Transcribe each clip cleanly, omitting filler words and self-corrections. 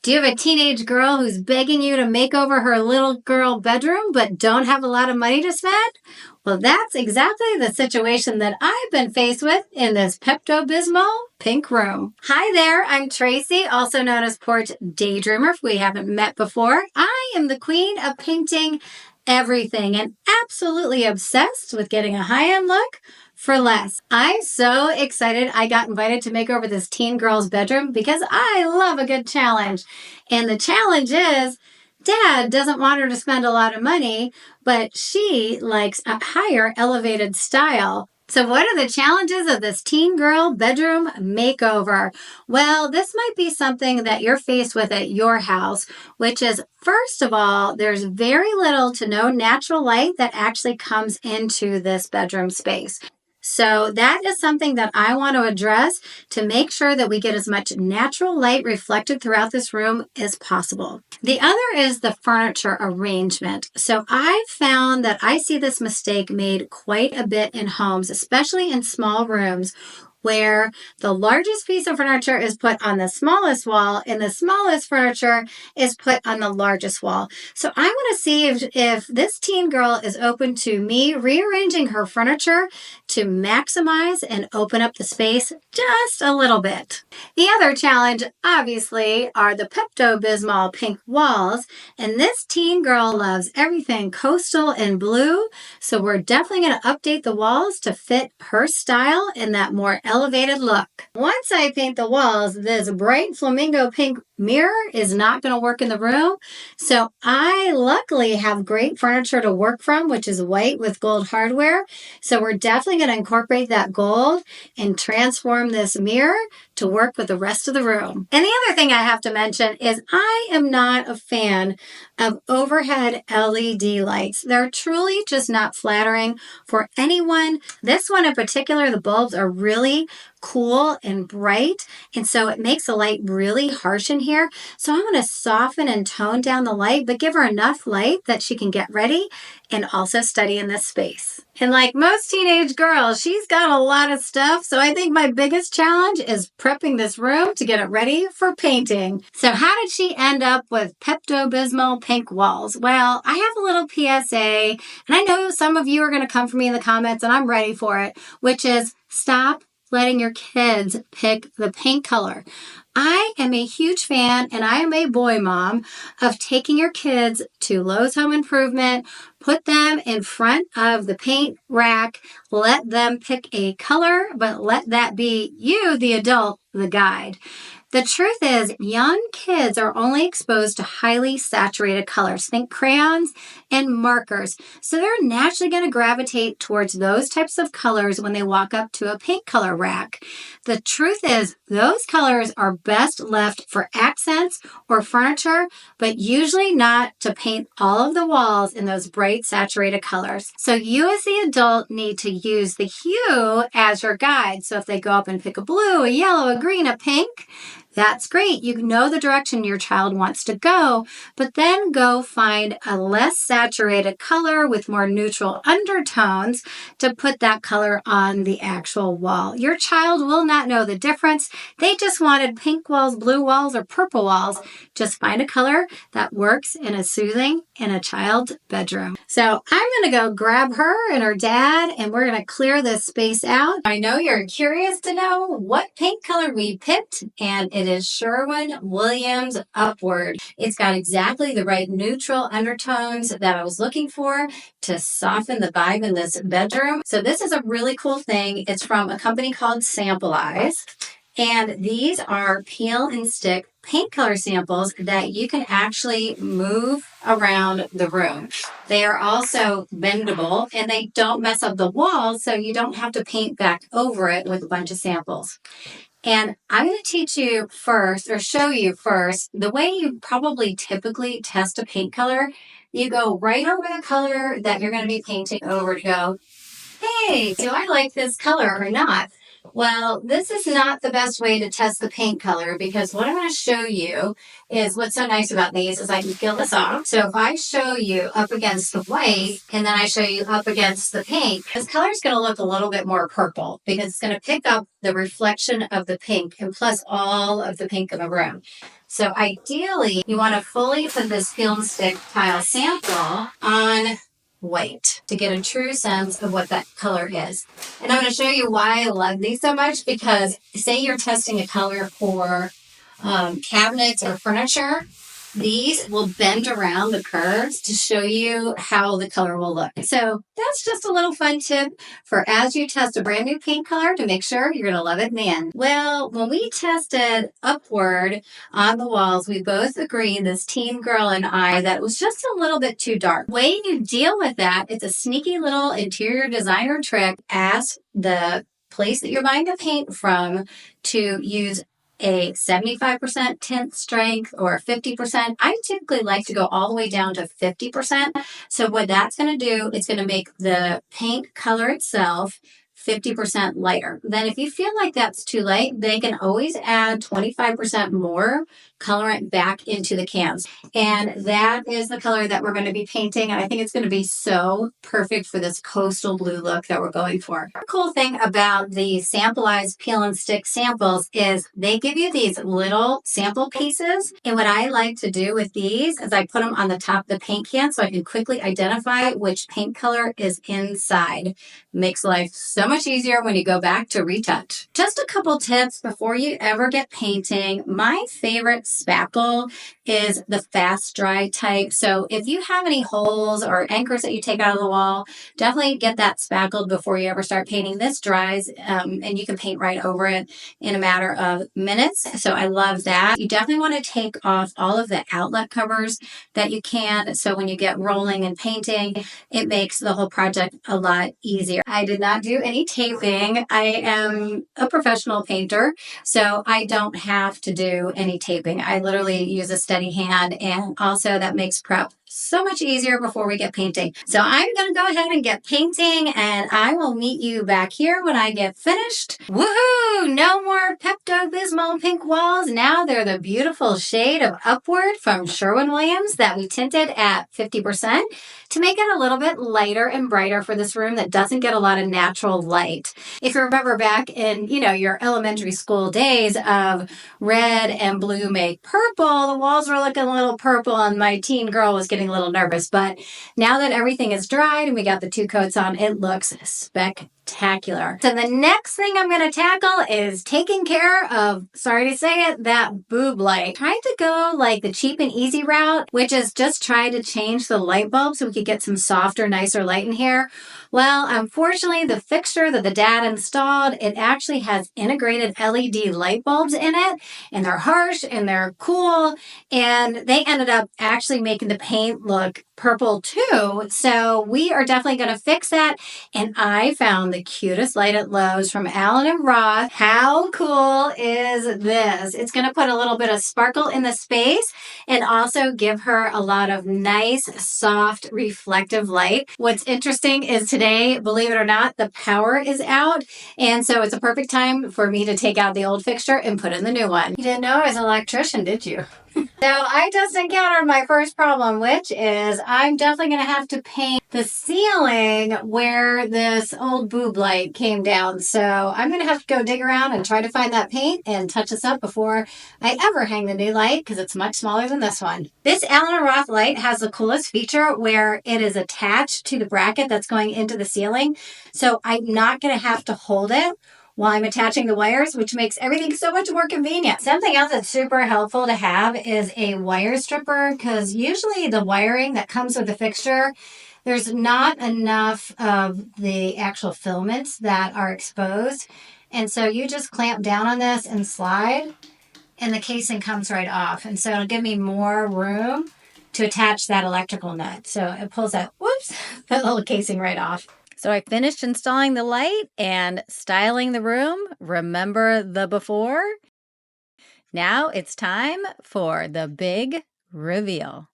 Do you have a teenage girl who's begging you to make over her little girl bedroom but don't have a lot of money to spend? Well, that's exactly the situation that I've been faced with in this Pepto-Bismol pink room. Hi there, I'm Tracy, also known as Porch Daydreamer if we haven't met before. I am the queen of painting everything and absolutely obsessed with getting a high-end look for less. I'm so excited I got invited to make over this teen girl's bedroom because I love a good challenge. And the challenge is Dad doesn't want her to spend a lot of money, but she likes a higher elevated style. So what are the challenges of this teen girl bedroom makeover? Well, this might be something that you're faced with at your house, which is, first of all, there's very little to no natural light that actually comes into this bedroom space. So that is something that I want to address to make sure that we get as much natural light reflected throughout this room as possible. The other is the furniture arrangement. So I've found that I see this mistake made quite a bit in homes, especially in small rooms, where the largest piece of furniture is put on the smallest wall and the smallest furniture is put on the largest wall. So I want to see if this teen girl is open to me rearranging her furniture to maximize and open up the space just a little bit. The other challenge, obviously, are the Pepto-Bismol pink walls, and this teen girl loves everything coastal and blue, so we're definitely going to update the walls to fit her style in that more elevated look. Once I paint the walls, this bright flamingo pink mirror is not going to work in the room. So I luckily have great furniture to work from, which is white with gold hardware. So we're definitely going to incorporate that gold and transform this mirror to work with the rest of the room. And the other thing I have to mention is I am not a fan of overhead LED lights. They're truly just not flattering for anyone. This one in particular, the bulbs are really cool and bright, and so it makes the light really harsh in here. So I'm going to soften and tone down the light, but give her enough light that she can get ready and also study in this space. And like most teenage girls, she's got a lot of stuff, so I think my biggest challenge is prepping this room to get it ready for painting. So how did she end up with Pepto-Bismol pink walls? Well, I have a little PSA, and I know some of you are going to come for me in the comments, and I'm ready for it, which is stop letting your kids pick the paint color. I am a huge fan, and I am a boy mom, of taking your kids to Lowe's Home Improvement, put them in front of the paint rack, let them pick a color, but let that be you, the adult, the guide. The truth is, young kids are only exposed to highly saturated colors. Think crayons and markers. So they're naturally going to gravitate towards those types of colors when they walk up to a paint color rack. The truth is, those colors are best left for accents or furniture, but usually not to paint all of the walls in those bright saturated colors. So you as the adult need to use the hue as your guide. So if they go up and pick a blue, a yellow, a green, a pink, that's great. You know the direction your child wants to go, but then go find a less saturated color with more neutral undertones to put that color on the actual wall. Your child will not know the difference. They just wanted pink walls, blue walls, or purple walls. Just find a color that works and is soothing in a child's bedroom. So I'm going to go grab her and her dad, and we're going to clear this space out. I know you're curious to know what paint color we picked, and it is Sherwin-Williams Upward. It's got exactly the right neutral undertones that I was looking for to soften the vibe in this bedroom. So this is a really cool thing. It's from a company called Sample Eyes. And these are peel and stick paint color samples that you can actually move around the room. They are also bendable and they don't mess up the walls, so you don't have to paint back over it with a bunch of samples. And I'm going to teach you first, or show you first, the way you probably typically test a paint color. You go right over the color that you're going to be painting over to go, hey, do I like this color or not? Well, this is not the best way to test the paint color because what I'm going to show you is what's so nice about these is I can peel this off. So if I show you up against the white and then I show you up against the pink, this color is going to look a little bit more purple because it's going to pick up the reflection of the pink and plus all of the pink in the room. So ideally, you want to fully put this peel and stick tile sample on white to get a true sense of what that color is. And I'm going to show you why I love these so much because say you're testing a color for cabinets or furniture, these will bend around the curves to show you how the color will look. So that's just a little fun tip for as you test a brand new paint color to make sure you're going to love it in the end. Well, when we tested upward on the walls, we both agreed, this teen girl and I, that it was just a little bit too dark. The way you deal with that, it's a sneaky little interior designer trick. Ask the place that you're buying the paint from to use a 75% tint strength or 50%. I typically like to go all the way down to 50%. So what that's going to do, it's going to make the paint color itself 50% lighter. Then if you feel like that's too light, they can always add 25% more colorant back into the cans. And that is the color that we're going to be painting. And I think it's going to be so perfect for this coastal blue look that we're going for. The cool thing about the sampleized peel and stick samples is they give you these little sample pieces. And what I like to do with these is I put them on the top of the paint can so I can quickly identify which paint color is inside. Makes life so much easier when you go back to retouch. Just a couple tips before you ever get painting. My favorite spackle is the fast dry type. So if you have any holes or anchors that you take out of the wall, definitely get that spackled before you ever start painting. This dries and you can paint right over it in a matter of minutes. So I love that. You definitely want to take off all of the outlet covers that you can. So when you get rolling and painting, it makes the whole project a lot easier. I did not do any taping. I am a professional painter, so I don't have to do any taping. I literally use a steady hand, and also that makes prep so much easier before we get painting. So I'm going to go ahead and get painting, and I will meet you back here when I get finished. Woohoo! No more Pepto-Bismol pink walls. Now they're the beautiful shade of Upward from Sherwin-Williams that we tinted at 50% to make it a little bit lighter and brighter for this room that doesn't get a lot of natural light. If you remember back in, your elementary school days of red and blue make purple, the walls were looking a little purple and my teen girl was getting a little nervous. But now that everything is dried and we got the 2 coats on, it looks spectacular. So the next thing I'm going to tackle is taking care of, sorry to say it, that boob light. Tried to go like the cheap and easy route, which is just try to change the light bulb so we could get some softer, nicer light in here. Well, unfortunately, the fixture that the dad installed, it actually has integrated LED light bulbs in it, and they're harsh and they're cool, and they ended up actually making the paint look purple too. So we are definitely going to fix that. And I found the cutest light at Lowe's from Allen and Roth. How cool is this? It's going to put a little bit of sparkle in the space and also give her a lot of nice, soft, reflective light. What's interesting is today, believe it or not, the power is out. And so it's a perfect time for me to take out the old fixture and put in the new one. You didn't know I was an electrician, did you? So I just encountered my first problem, which is I'm definitely going to have to paint the ceiling where this old boob light came down. So I'm going to have to go dig around and try to find that paint and touch this up before I ever hang the new light because it's much smaller than this one. This Allen & Roth light has the coolest feature where it is attached to the bracket that's going into the ceiling. So I'm not going to have to hold it while I'm attaching the wires, which makes everything so much more convenient. Something else that's super helpful to have is a wire stripper because usually the wiring that comes with the fixture, there's not enough of the actual filaments that are exposed. And so you just clamp down on this and slide and the casing comes right off. And so it'll give me more room to attach that electrical nut. So it pulls that, that little casing right off. So I finished installing the light and styling the room. Remember the before? Now it's time for the big reveal.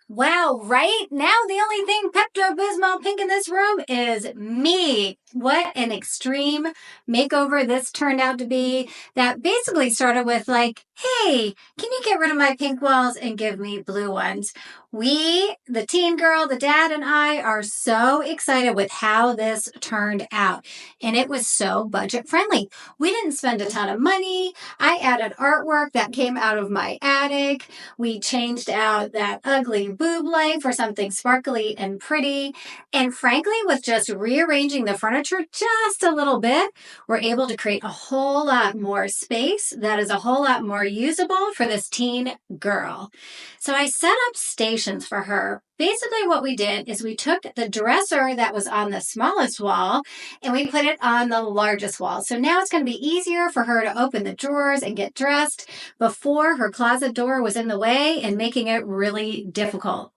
Wow, right? Now the only thing Pepto-Bismol pink in this room is me. What an extreme makeover this turned out to be. That basically started with like, hey, can you get rid of my pink walls and give me blue ones? We, the teen girl, the dad, and I are so excited with how this turned out. And it was so budget friendly. We didn't spend a ton of money. I added artwork that came out of my attic. We changed out that ugly boob light for something sparkly and pretty. And frankly, with just rearranging the furniture just a little bit, we're able to create a whole lot more space that is a whole lot more usable for this teen girl. So I set up stations for her. Basically, what we did is we took the dresser that was on the smallest wall and we put it on the largest wall. So now it's going to be easier for her to open the drawers and get dressed. Before, her closet door was in the way and making it really difficult.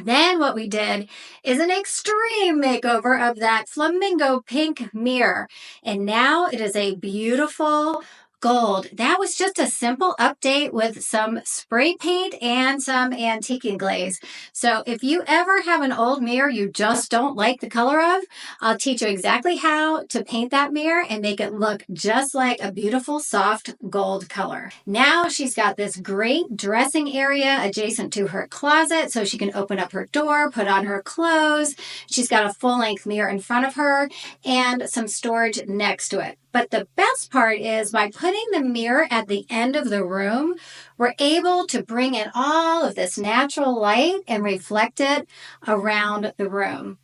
Then what we did is an extreme makeover of that flamingo pink mirror. And now it is a beautiful gold. That was just a simple update with some spray paint and some antiquing glaze. So if you ever have an old mirror you just don't like the color of, I'll teach you exactly how to paint that mirror and make it look just like a beautiful soft gold color. Now she's got this great dressing area adjacent to her closet so she can open up her door, put on her clothes. She's got a full-length mirror in front of her and some storage next to it. But the best part is by putting the mirror at the end of the room, we're able to bring in all of this natural light and reflect it around the room.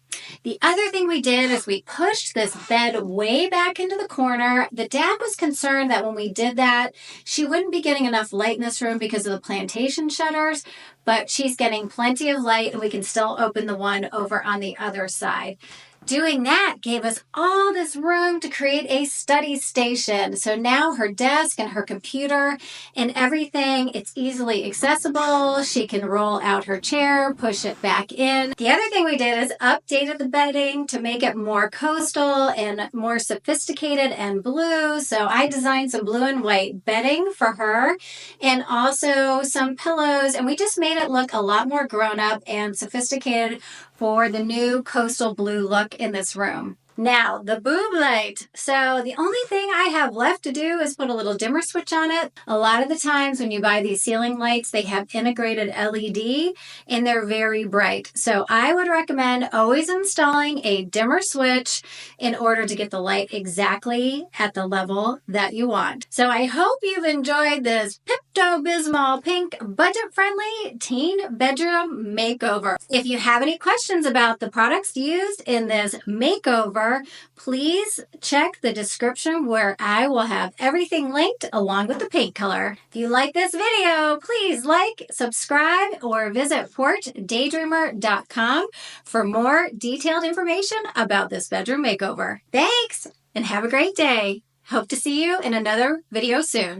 The other thing we did is we pushed this bed way back into the corner. The dad was concerned that when we did that, she wouldn't be getting enough light in this room because of the plantation shutters, but she's getting plenty of light and we can still open the one over on the other side. Doing that gave us all this room to create a study station. So now her desk and her computer and everything, it's easily accessible. She can roll out her chair, push it back in. The other thing we did is updated the bedding to make it more coastal and more sophisticated and blue. So I designed some blue and white bedding for her and also some pillows. And we just made it look a lot more grown up and sophisticated for the new coastal blue look in this room. Now, the boob light. So the only thing I have left to do is put a little dimmer switch on it. A lot of the times when you buy these ceiling lights, they have integrated LED and they're very bright. So I would recommend always installing a dimmer switch in order to get the light exactly at the level that you want. So I hope you've enjoyed this Pepto-Bismol pink budget-friendly teen bedroom makeover. If you have any questions about the products used in this makeover, please check the description where I will have everything linked along with the paint color. If you like this video, please like, subscribe, or visit porchdaydreamer.com for more detailed information about this bedroom makeover. Thanks, and have a great day. Hope to see you in another video soon.